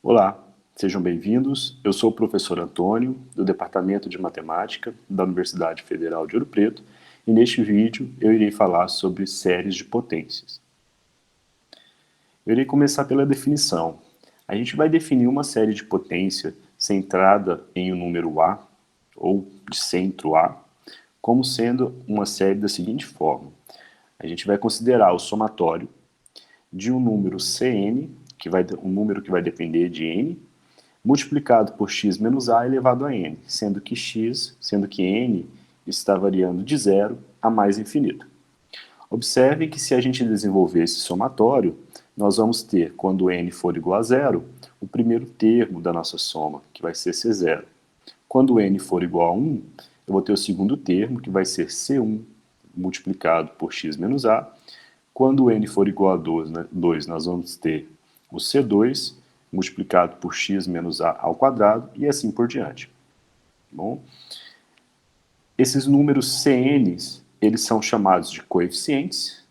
Olá, sejam bem-vindos. Eu sou o professor Antônio, do Departamento de Matemática da Universidade Federal de Ouro Preto, e neste vídeo eu irei falar sobre séries de potências. Eu irei começar pela definição. A gente vai definir uma série de potência centrada em um número A, ou de centro A, como sendo uma série da seguinte forma. A gente vai considerar o somatório de um número Cn, um número que vai depender de n, multiplicado por x menos a elevado a n, sendo que n está variando de zero a mais infinito. Observe que se a gente desenvolver esse somatório, nós vamos ter, quando n for igual a zero, o primeiro termo da nossa soma, que vai ser C0. Quando n for igual a 1, eu vou ter o segundo termo, que vai ser C1 multiplicado por x menos a. Quando n for igual a 2, nós vamos ter o C2 multiplicado por x menos a ao quadrado e assim por diante. Bom, esses números Cn's, eles são chamados de coeficientes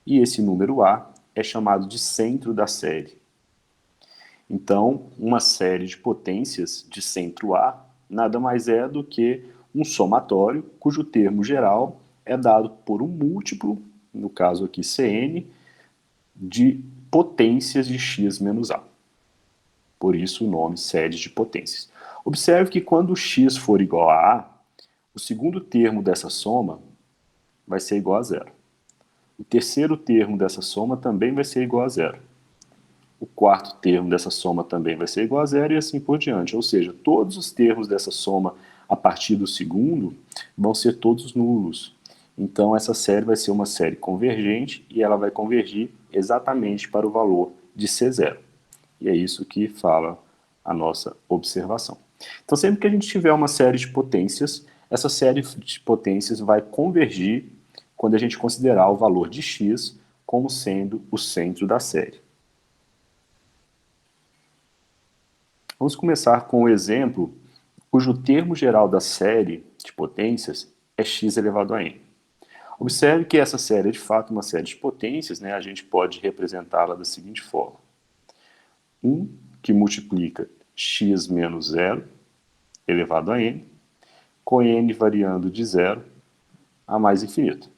e esse número A é chamado de centro da série. Então, uma série de potências de centro A nada mais é do que um somatório cujo termo geral é dado por um múltiplo, no caso aqui Cn, de potências de x menos a. Por isso o nome série de potências. Observe que quando x for igual a A, o segundo termo dessa soma vai ser igual a zero. O terceiro termo dessa soma também vai ser igual a zero. O quarto termo dessa soma também vai ser igual a zero e assim por diante. Ou seja, todos os termos dessa soma a partir do segundo vão ser todos nulos. Então essa série vai ser uma série convergente e ela vai convergir exatamente para o valor de C0. E é isso que fala a nossa observação. Então sempre que a gente tiver uma série de potências, essa série de potências vai convergir quando a gente considerar o valor de x como sendo o centro da série. Vamos começar com o exemplo cujo termo geral da série de potências é x elevado a n. Observe que essa série é de fato uma série de potências, né? A gente pode representá-la da seguinte forma. 1 que multiplica x menos 0 elevado a n, com n variando de 0 a mais infinito.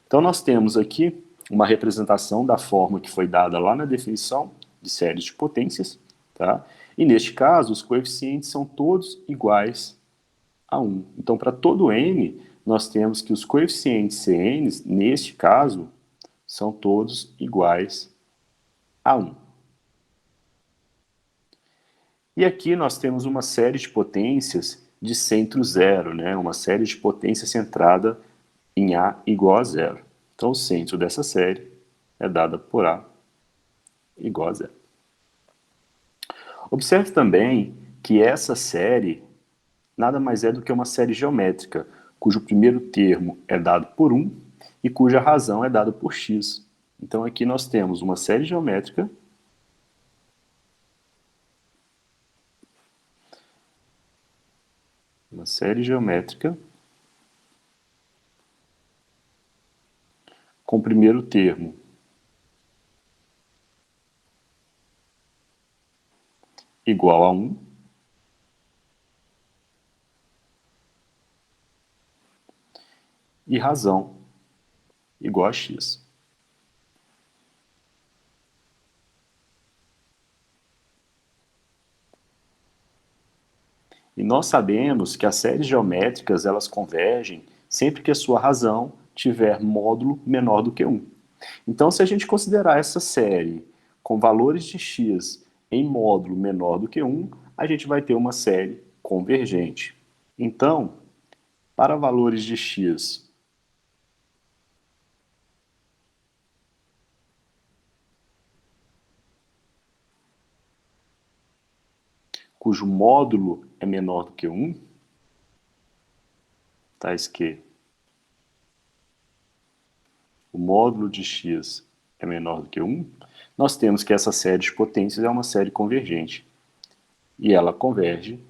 Então nós temos aqui uma representação da forma que foi dada lá na definição de séries de potências, tá? E neste caso, os coeficientes são todos iguais a 1. Então, para todo n, nós temos que os coeficientes Cn, neste caso, são todos iguais a 1. E aqui nós temos uma série de potências de centro zero, né? Uma série de potências centrada em A igual a zero. Então, o centro dessa série é dada por A igual a zero. Observe também que essa série nada mais é do que uma série geométrica, cujo primeiro termo é dado por 1 e cuja razão é dada por x. Então aqui nós temos uma série geométrica com o primeiro termo igual a 1 e razão igual a x. E nós sabemos que as séries geométricas elas convergem sempre que a sua razão tiver módulo menor do que 1. Então, se a gente considerar essa série com valores de x em módulo menor do que 1, a gente vai ter uma série convergente. Então, para valores de x cujo módulo é menor do que 1, tais que o módulo de x é menor do que 1, nós temos que essa série de potências é uma série convergente. E ela converge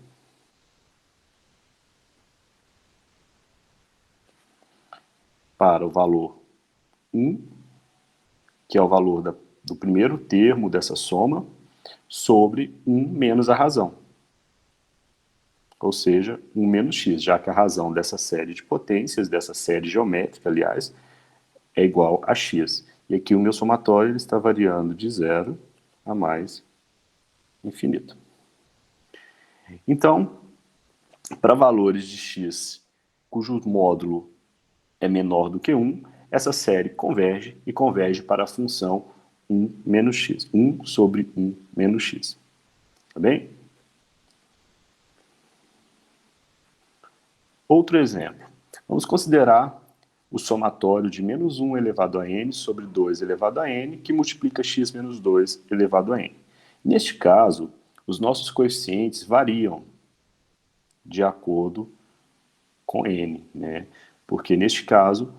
para o valor 1, que é o valor do primeiro termo dessa soma, sobre 1 menos a razão. Ou seja, 1 menos x, já que a razão dessa série de potências, dessa série geométrica, aliás, é igual a x. E aqui o meu somatório ele está variando de 0 a mais infinito. Então, para valores de x cujo módulo é menor do que 1, essa série converge e converge para a função 1 menos x. 1 sobre 1 menos x. Tá bem? Outro exemplo. Vamos considerar o somatório de menos 1 elevado a n sobre 2 elevado a n, que multiplica x menos 2 elevado a n. Neste caso, os nossos coeficientes variam de acordo com n, né? Porque neste caso,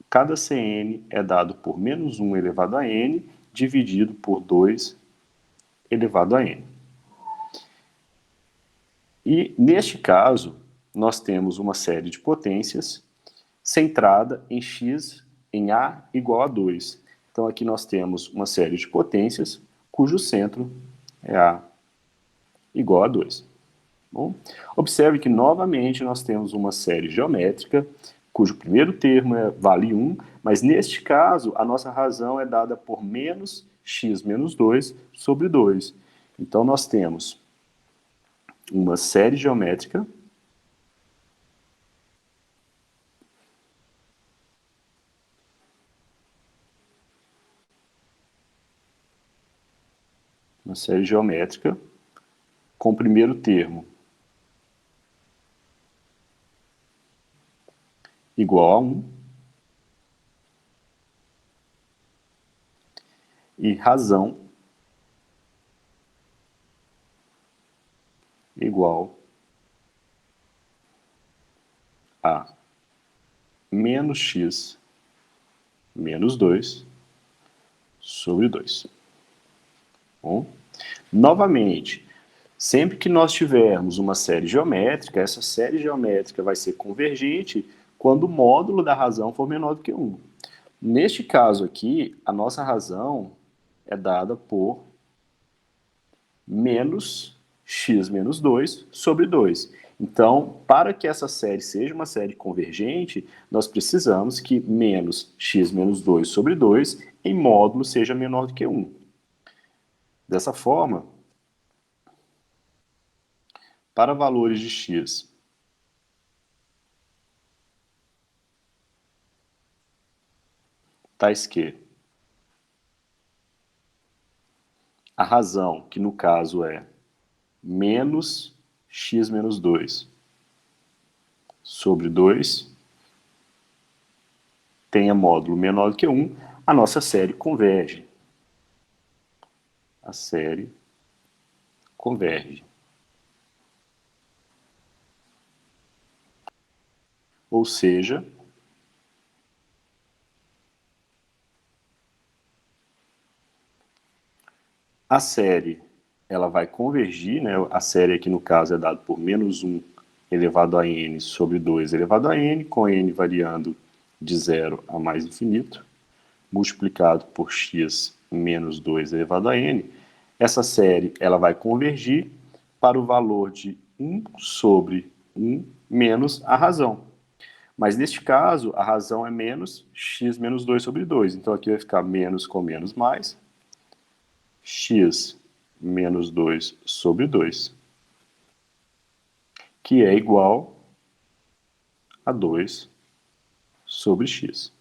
cada Cn é dado por menos 1 elevado a n, dividido por 2 elevado a n. E neste caso, nós temos uma série de potências centrada em x em A igual a 2. Então aqui nós temos uma série de potências cujo centro é A igual a 2. Bom, observe que novamente nós temos uma série geométrica cujo primeiro termo vale 1, mas neste caso a nossa razão é dada por menos x menos 2 sobre 2. Então nós temos uma série geométrica com o primeiro termo igual a 1 e razão igual a menos x menos 2 sobre 2. Bom, novamente, sempre que nós tivermos uma série geométrica, essa série geométrica vai ser convergente quando o módulo da razão for menor do que 1. Neste caso aqui, a nossa razão é dada por menos x menos 2 sobre 2. Então, para que essa série seja uma série convergente, nós precisamos que menos x menos 2 sobre 2 em módulo seja menor do que 1. Dessa forma, para valores de x tais que a razão, que no caso é menos x menos 2 sobre 2, tenha módulo menor do que 1, a nossa série converge. A série converge. Ou seja, a série ela vai convergir, né? A série aqui no caso é dada por menos 1 elevado a n sobre 2 elevado a n, com n variando de 0 a mais infinito, multiplicado por x menos 2 elevado a n. Essa série ela vai convergir para o valor de 1 sobre 1 menos a razão. Mas neste caso, a razão é menos x menos 2 sobre 2. Então aqui vai ficar menos com menos mais, x menos 2 sobre 2, que é igual a 2 sobre x.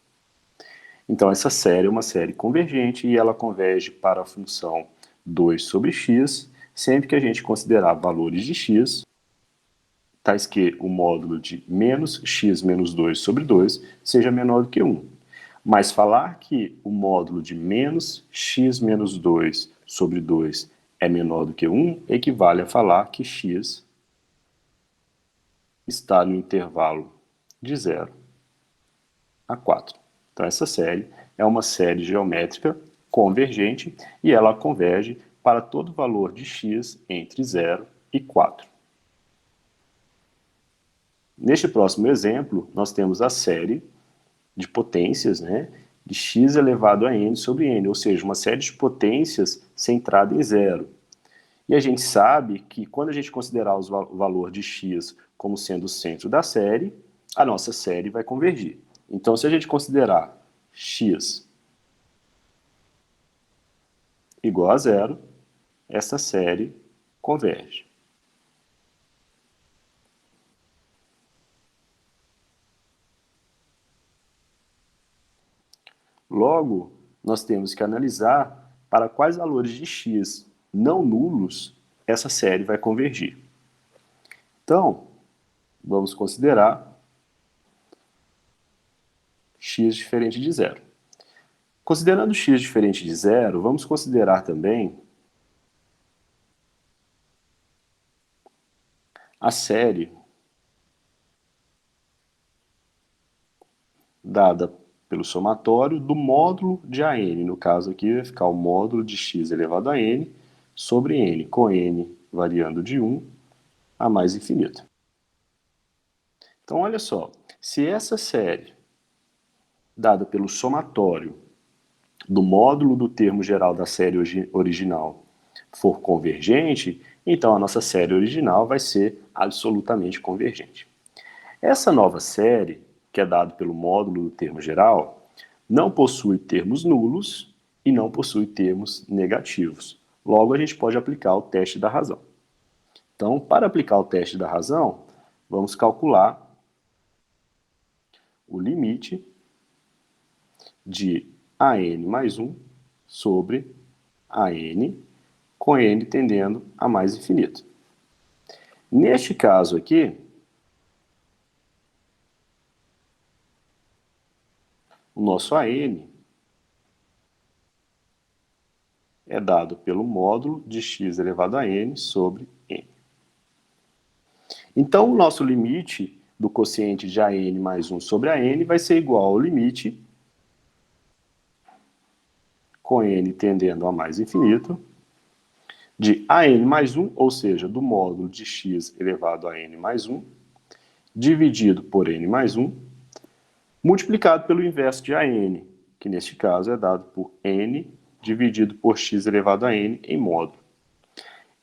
Então essa série é uma série convergente e ela converge para a função 2 sobre x, sempre que a gente considerar valores de x, tais que o módulo de menos x menos 2 sobre 2 seja menor do que 1. Mas falar que o módulo de menos x menos 2 sobre 2 é menor do que 1 equivale a falar que x está no intervalo de 0 a 4. Então essa série é uma série geométrica convergente e ela converge para todo valor de x entre 0 e 4. Neste próximo exemplo, nós temos a série de potências, né, de x elevado a n sobre n, ou seja, uma série de potências centrada em 0. E a gente sabe que quando a gente considerar o valor de x como sendo o centro da série, a nossa série vai convergir. Então, se a gente considerar x igual a zero, essa série converge. Logo, nós temos que analisar para quais valores de x não nulos essa série vai convergir. Então, vamos considerar x diferente de zero. Considerando x diferente de zero, vamos considerar também a série dada pelo somatório do módulo de AN. No caso aqui vai ficar o módulo de x elevado a n sobre n, com n variando de 1 a mais infinito. Então, olha só, se essa série dada pelo somatório do módulo do termo geral da série original for convergente, então a nossa série original vai ser absolutamente convergente. Essa nova série, que é dada pelo módulo do termo geral, não possui termos nulos e não possui termos negativos. Logo, a gente pode aplicar o teste da razão. Então, para aplicar o teste da razão, vamos calcular o limite de AN mais 1 sobre AN, com n tendendo a mais infinito. Neste caso aqui, o nosso AN é dado pelo módulo de x elevado a n sobre n. Então, o nosso limite do quociente de AN mais 1 sobre AN vai ser igual ao limite, com n tendendo a mais infinito, de AN mais 1, ou seja, do módulo de x elevado a n mais 1, dividido por n mais 1, multiplicado pelo inverso de AN, que neste caso é dado por n dividido por x elevado a n em módulo.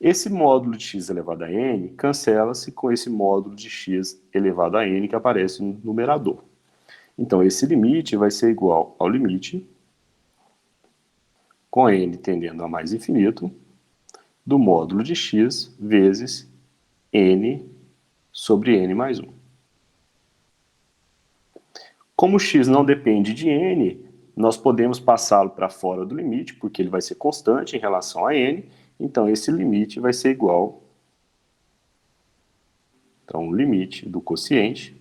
Esse módulo de x elevado a n cancela-se com esse módulo de x elevado a n que aparece no numerador. Então, esse limite vai ser igual ao limite, com n tendendo a mais infinito, do módulo de x vezes n sobre n mais 1. Como x não depende de n, nós podemos passá-lo para fora do limite, porque ele vai ser constante em relação a n, então esse limite vai ser igual, então o limite do quociente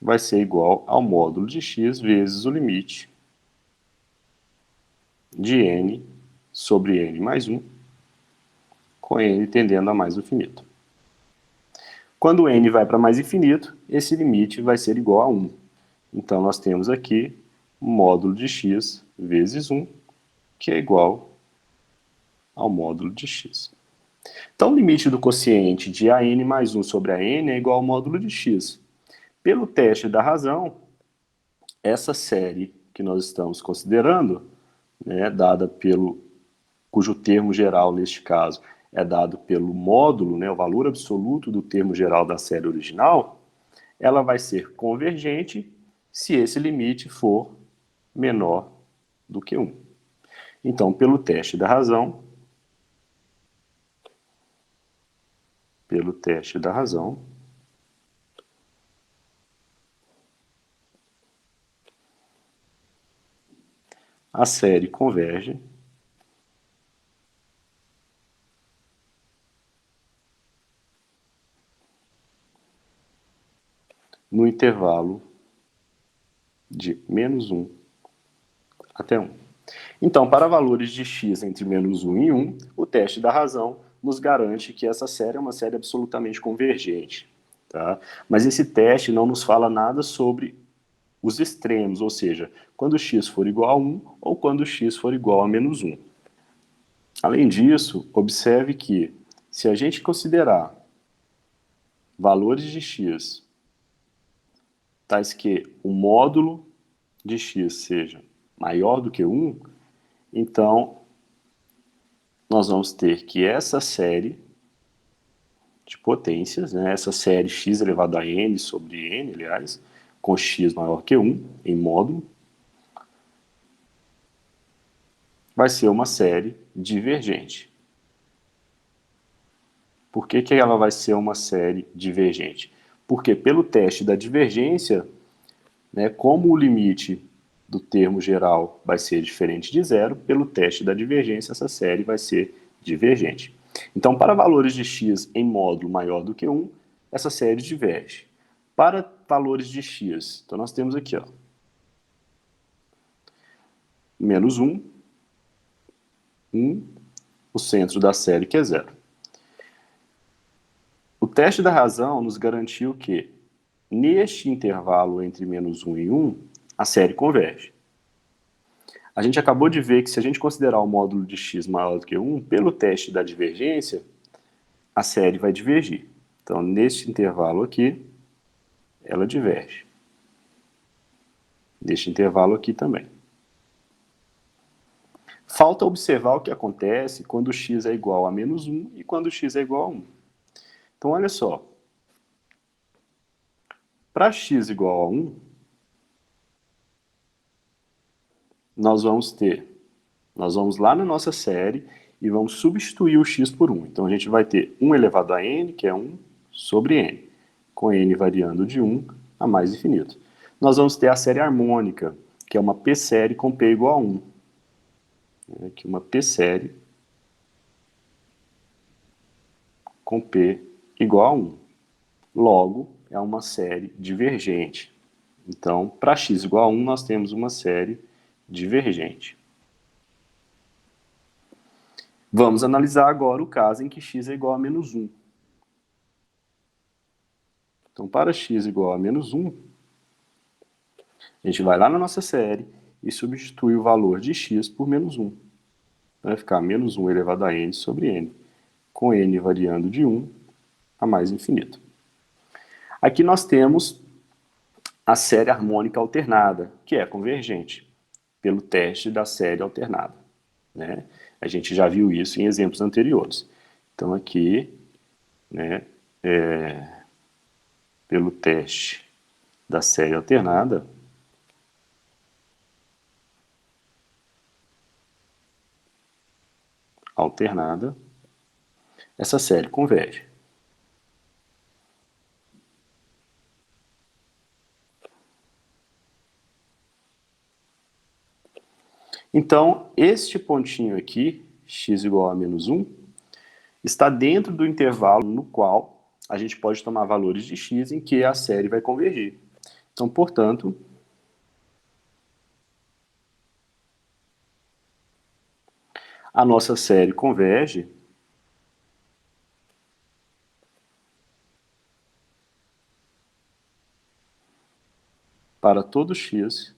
vai ser igual ao módulo de x vezes o limite de n sobre n mais 1, com n tendendo a mais infinito. Quando n vai para mais infinito, esse limite vai ser igual a 1. Então, nós temos aqui o módulo de x vezes 1, que é igual ao módulo de x. Então, o limite do quociente de AN mais 1 sobre AN é igual ao módulo de x. Pelo teste da razão, essa série que nós estamos considerando, né, cujo termo geral, neste caso, é dado pelo módulo, né, o valor absoluto do termo geral da série original, ela vai ser convergente se esse limite for menor do que 1. Então, pelo teste da razão, a série converge no intervalo de menos 1 até 1. Então, para valores de x entre menos 1 e 1, o teste da razão nos garante que essa série é uma série absolutamente convergente. Tá? Mas esse teste não nos fala nada sobre os extremos, ou seja, quando x for igual a 1 ou quando x for igual a menos 1. Além disso, observe que, se a gente considerar valores de x tais que o módulo de x seja maior do que 1, então nós vamos ter que essa série de potências, né, essa série x elevado a n sobre n, aliás, com x maior que 1 em módulo, vai ser uma série divergente. Por que ela vai ser uma série divergente? Porque pelo teste da divergência, né, como o limite do termo geral vai ser diferente de zero, pelo teste da divergência essa série vai ser divergente. Então, para valores de x em módulo maior do que 1, essa série diverge. Para valores de x, então nós temos aqui, ó, menos 1, 1, o centro da série que é zero. O teste da razão nos garantiu que, neste intervalo entre menos 1 e 1, a série converge. A gente acabou de ver que se a gente considerar o módulo de x maior do que 1, pelo teste da divergência, a série vai divergir. Então, neste intervalo aqui, ela diverge. Neste intervalo aqui também. Falta observar o que acontece quando x é igual a menos 1 e quando x é igual a 1. Então, olha só. Para x igual a 1, nós vamos lá na nossa série e vamos substituir o x por 1. Então, a gente vai ter 1 elevado a n, que é 1 sobre n, com n variando de 1 a mais infinito. Nós vamos ter a série harmônica, que é uma p-série com p igual a 1. Aqui uma p-série com p igual a 1. Logo, é uma série divergente. Então, para x igual a 1, nós temos uma série divergente. Vamos analisar agora o caso em que x é igual a menos 1. Então, para x igual a menos 1, a gente vai lá na nossa série e substitui o valor de x por menos 1. Vai ficar menos 1 elevado a n sobre n, com n variando de 1 a mais infinito. Aqui nós temos a série harmônica alternada, que é convergente, pelo teste da série alternada, né? A gente já viu isso em exemplos anteriores. Então aqui, né, pelo teste da série alternada, essa série converge. Então, este pontinho aqui, x igual a menos 1, está dentro do intervalo no qual a gente pode tomar valores de x em que a série vai convergir. Então, portanto, a nossa série converge para todo x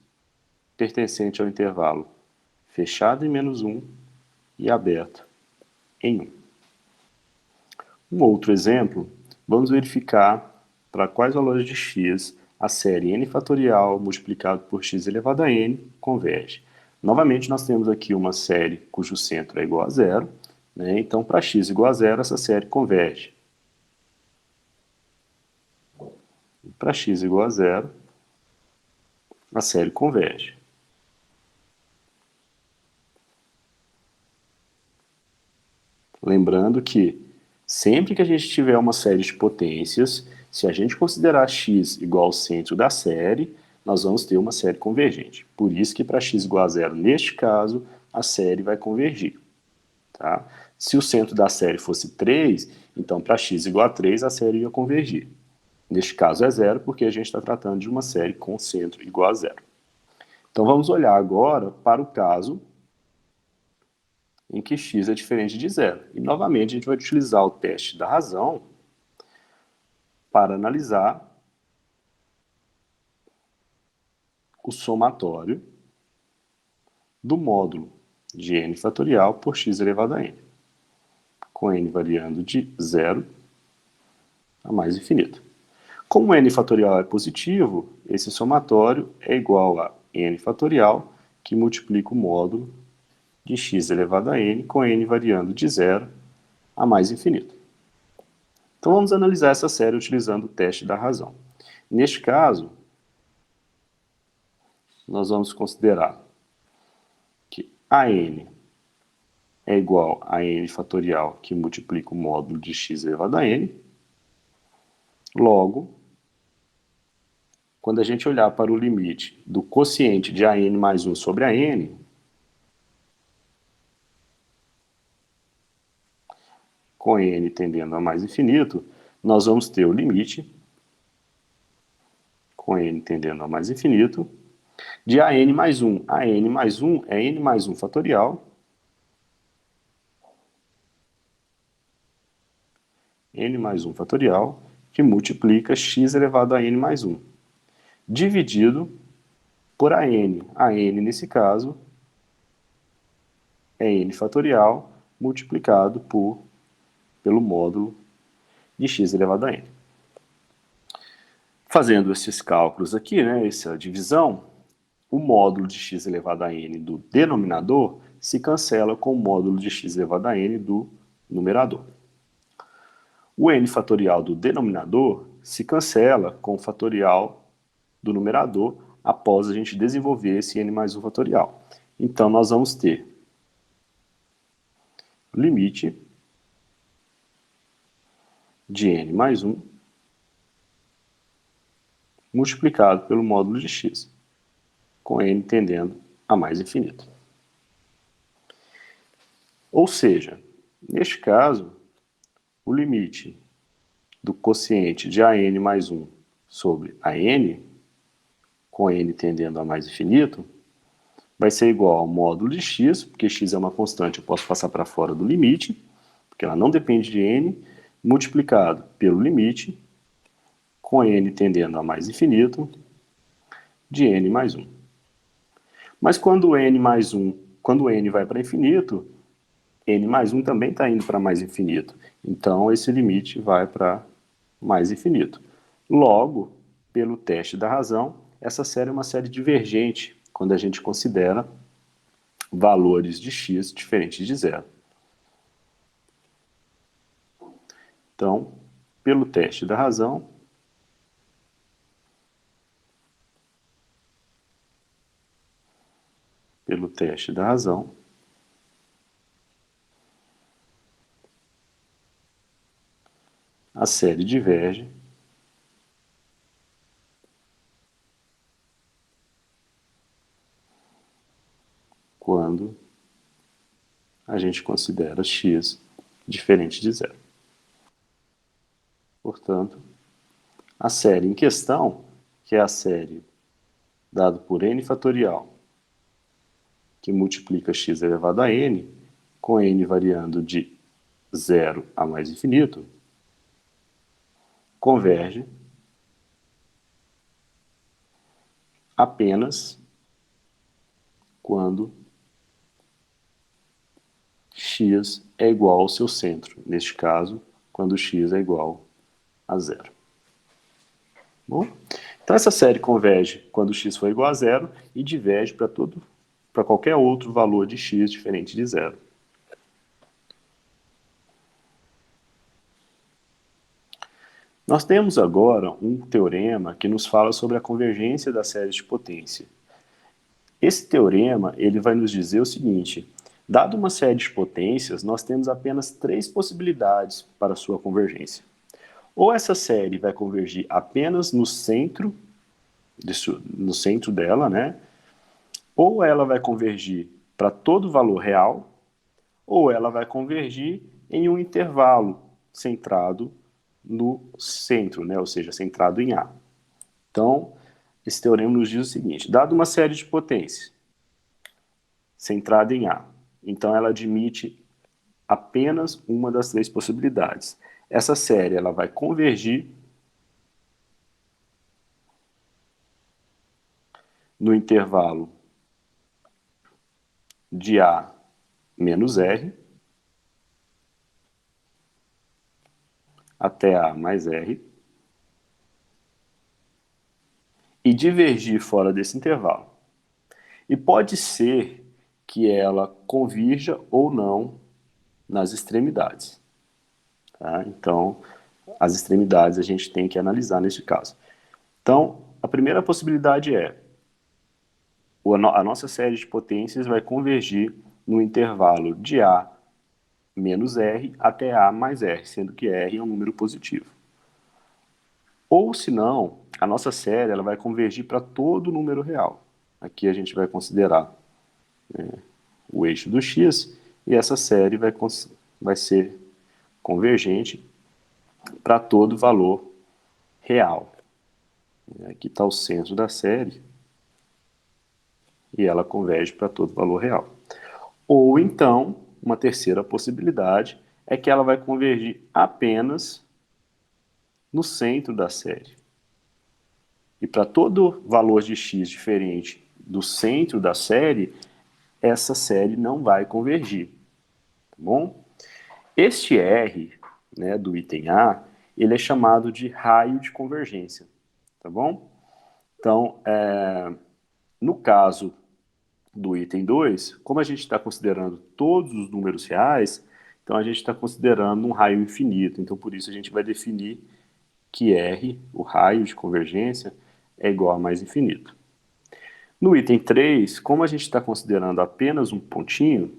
pertencente ao intervalo fechado em menos 1 e aberto em 1. Um outro exemplo, vamos verificar para quais valores de x a série n fatorial multiplicado por x elevado a n converge. Novamente, nós temos aqui uma série cujo centro é igual a zero, né? Então, para x igual a zero, essa série converge. Para x igual a zero, a série converge. Lembrando que sempre que a gente tiver uma série de potências, se a gente considerar x igual ao centro da série, nós vamos ter uma série convergente. Por isso que para x igual a zero, neste caso, a série vai convergir. Tá? Se o centro da série fosse 3, então para x igual a 3, a série ia convergir. Neste caso é zero, porque a gente está tratando de uma série com centro igual a zero. Então vamos olhar agora para o caso em que x é diferente de zero. E novamente a gente vai utilizar o teste da razão para analisar o somatório do módulo de n fatorial por x elevado a n, com n variando de 0 a mais infinito. Como n fatorial é positivo, esse somatório é igual a n fatorial, que multiplica o módulo de x elevado a n, com n variando de 0 a mais infinito. Então vamos analisar essa série utilizando o teste da razão. Neste caso, nós vamos considerar que a n é igual a n fatorial, que multiplica o módulo de x elevado a n. Logo, quando a gente olhar para o limite do quociente de an mais 1 sobre a n, com n tendendo a mais infinito, nós vamos ter o limite, com n tendendo a mais infinito, de an mais 1. An mais 1 é n mais 1 fatorial, n mais 1 fatorial, que multiplica x elevado a n mais 1, dividido por an. An, nesse caso, é n fatorial multiplicado pelo módulo de x elevado a n. Fazendo esses cálculos aqui, né, essa divisão, o módulo de x elevado a n do denominador se cancela com o módulo de x elevado a n do numerador. O n fatorial do denominador se cancela com o fatorial do numerador após a gente desenvolver esse n mais 1 fatorial. Então, nós vamos ter limite de n mais 1 multiplicado pelo módulo de x, com n tendendo a mais infinito. Ou seja, neste caso, o limite do quociente de an mais 1 sobre a n, com n tendendo a mais infinito, vai ser igual ao módulo de x, porque x é uma constante, eu posso passar para fora do limite, porque ela não depende de n, multiplicado pelo limite, com n tendendo a mais infinito, de n mais 1. Mas quando n vai para infinito, n mais 1 também está indo para mais infinito. Então, esse limite vai para mais infinito. Logo, pelo teste da razão, essa série é uma série divergente, quando a gente considera valores de x diferentes de zero. Então, pelo teste da razão, a série diverge quando a gente considera x diferente de zero. Portanto, a série em questão, que é a série dada por n fatorial, que multiplica x elevado a n, com n variando de 0 a mais infinito, converge apenas quando x é igual ao seu centro. Neste caso, quando x é igual a zero. Bom, então essa série converge quando x for igual a zero e diverge para qualquer outro valor de x diferente de zero. Nós temos agora um teorema que nos fala sobre a convergência das séries de potência. Esse teorema ele vai nos dizer o seguinte: dado uma série de potências, nós temos apenas 3 possibilidades para sua convergência. Ou essa série vai convergir apenas no centro dela, né? Ou ela vai convergir para todo valor real, ou ela vai convergir em um intervalo centrado no centro, né? Ou seja, centrado em A. Então, esse teorema nos diz o seguinte: dado uma série de potências centrada em A, então ela admite apenas uma das 3 possibilidades. Essa série ela vai convergir no intervalo de A menos R até A mais R e divergir fora desse intervalo. E pode ser que ela convirja ou não nas extremidades. Tá? Então, as extremidades a gente tem que analisar neste caso. Então, a primeira possibilidade é a nossa série de potências vai convergir no intervalo de A menos R até A mais R, sendo que R é um número positivo. Ou, se não, a nossa série ela vai convergir para todo número real. Aqui a gente vai considerar o eixo do x e essa série vai ser convergente para todo valor real. Aqui está o centro da série e ela converge para todo valor real. Ou então, uma terceira possibilidade é que ela vai convergir apenas no centro da série. E para todo valor de x diferente do centro da série, essa série não vai convergir. Tá bom? Este R, né, do item A, ele é chamado de raio de convergência. Tá bom? Então, no caso do item 2, como a gente está considerando todos os números reais, então a gente está considerando um raio infinito. Então, por isso, a gente vai definir que R, o raio de convergência, é igual a mais infinito. No item 3, como a gente está considerando apenas um pontinho,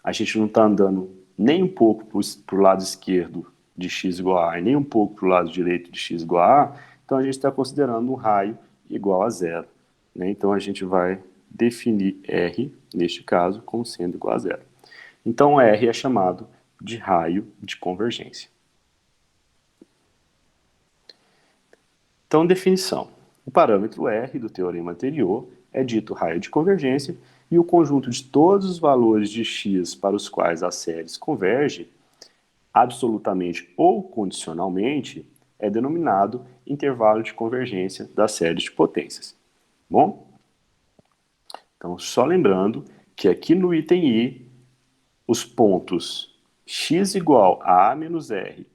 a gente não está andando nem um pouco para o lado esquerdo de x igual a A e nem um pouco para o lado direito de x igual a A, então a gente está considerando um raio igual a zero. Né? Então a gente vai definir R, neste caso, como sendo igual a zero. Então R é chamado de raio de convergência. Então, definição. O parâmetro R do teorema anterior é dito raio de convergência e o conjunto de todos os valores de x para os quais as séries convergem, absolutamente ou condicionalmente, é denominado intervalo de convergência das séries de potências. Bom? Então, só lembrando que aqui no item I, os pontos x igual a A menos R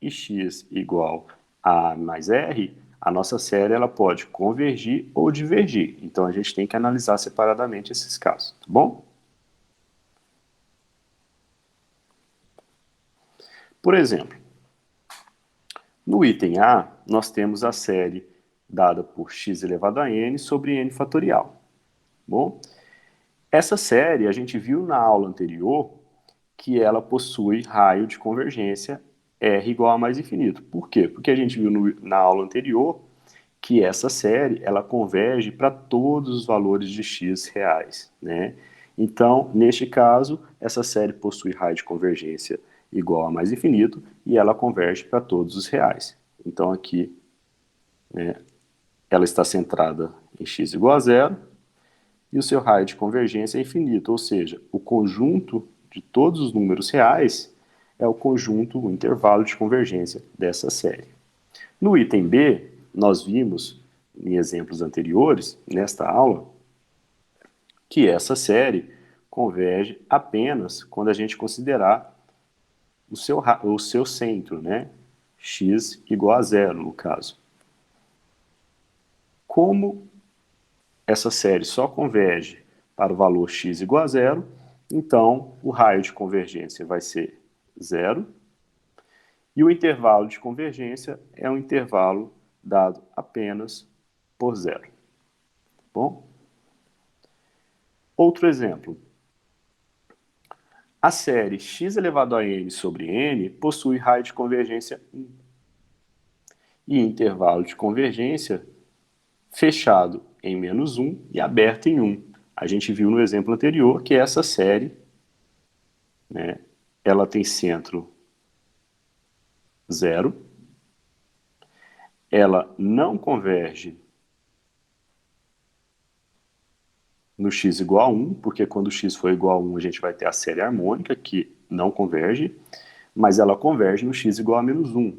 e x igual a A mais R, a nossa série ela pode convergir ou divergir. Então, a gente tem que analisar separadamente esses casos, tá bom? Por exemplo, no item A, nós temos a série dada por x elevado a n sobre n fatorial. Bom, essa série a gente viu na aula anterior que ela possui raio de convergência R igual a mais infinito. Por quê? Porque a gente viu na aula anterior que essa série ela converge para todos os valores de x reais, né? Então, neste caso, essa série possui raio de convergência igual a mais infinito e ela converge para todos os reais. Então, aqui, né, ela está centrada em x igual a zero e o seu raio de convergência é infinito, ou seja, o conjunto de todos os números reais é o conjunto, o intervalo de convergência dessa série. No item B, nós vimos, em exemplos anteriores, nesta aula, que essa série converge apenas quando a gente considerar o seu centro, né? X igual a zero, no caso. Como essa série só converge para o valor x igual a zero, então o raio de convergência vai ser zero, e o intervalo de convergência é um intervalo dado apenas por zero. Bom? Outro exemplo. A série x elevado a n sobre n possui raio de convergência 1 e intervalo de convergência fechado em menos 1 e aberto em 1. A gente viu no exemplo anterior que essa série, né, ela tem centro 0, ela não converge no x igual a 1, porque quando x for igual a 1 a gente vai ter a série harmônica que não converge, mas ela converge no x igual a menos 1.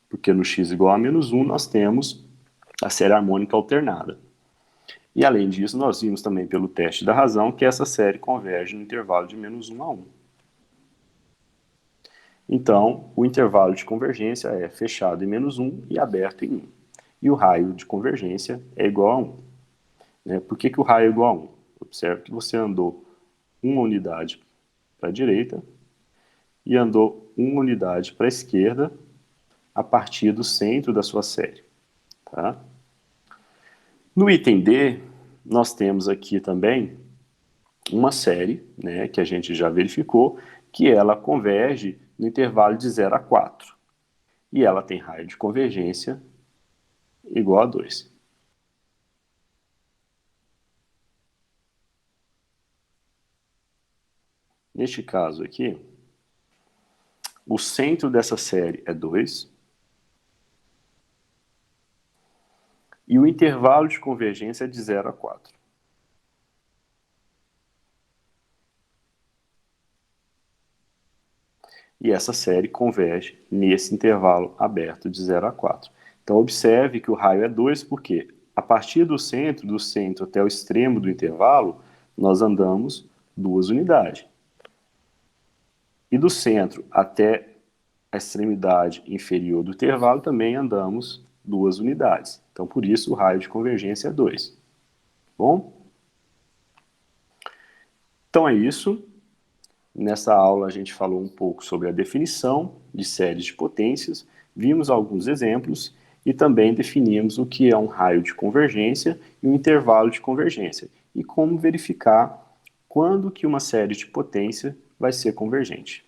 Porque no x igual a menos 1 nós temos a série harmônica alternada. E além disso, nós vimos também pelo teste da razão que essa série converge no intervalo de menos 1 a 1. Então, o intervalo de convergência é fechado em menos 1 e aberto em 1. e o raio de convergência é igual a 1. Né? Por que o raio é igual a 1? Observe que você andou uma unidade para a direita e andou uma unidade para a esquerda a partir do centro da sua série. Tá? No item D, nós temos aqui também uma série, né, que a gente já verificou, que ela converge no intervalo de 0 a 4. E ela tem raio de convergência igual a 2. Neste caso aqui, o centro dessa série é 2 e o intervalo de convergência é de 0 a 4. E essa série converge nesse intervalo aberto de 0 a 4. Então, observe que o raio é 2 porque a partir do centro até o extremo do intervalo, nós andamos 2 unidades. E do centro até a extremidade inferior do intervalo também andamos 2 unidades. Então, por isso, o raio de convergência é 2. Bom? Então é isso. Nessa aula a gente falou um pouco sobre a definição de séries de potências, vimos alguns exemplos e também definimos o que é um raio de convergência e um intervalo de convergência e como verificar quando que uma série de potência vai ser convergente.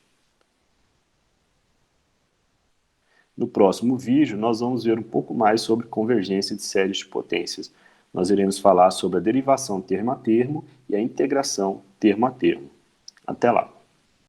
No próximo vídeo, nós vamos ver um pouco mais sobre convergência de séries de potências. Nós iremos falar sobre a derivação termo a termo e a integração termo a termo. Até lá!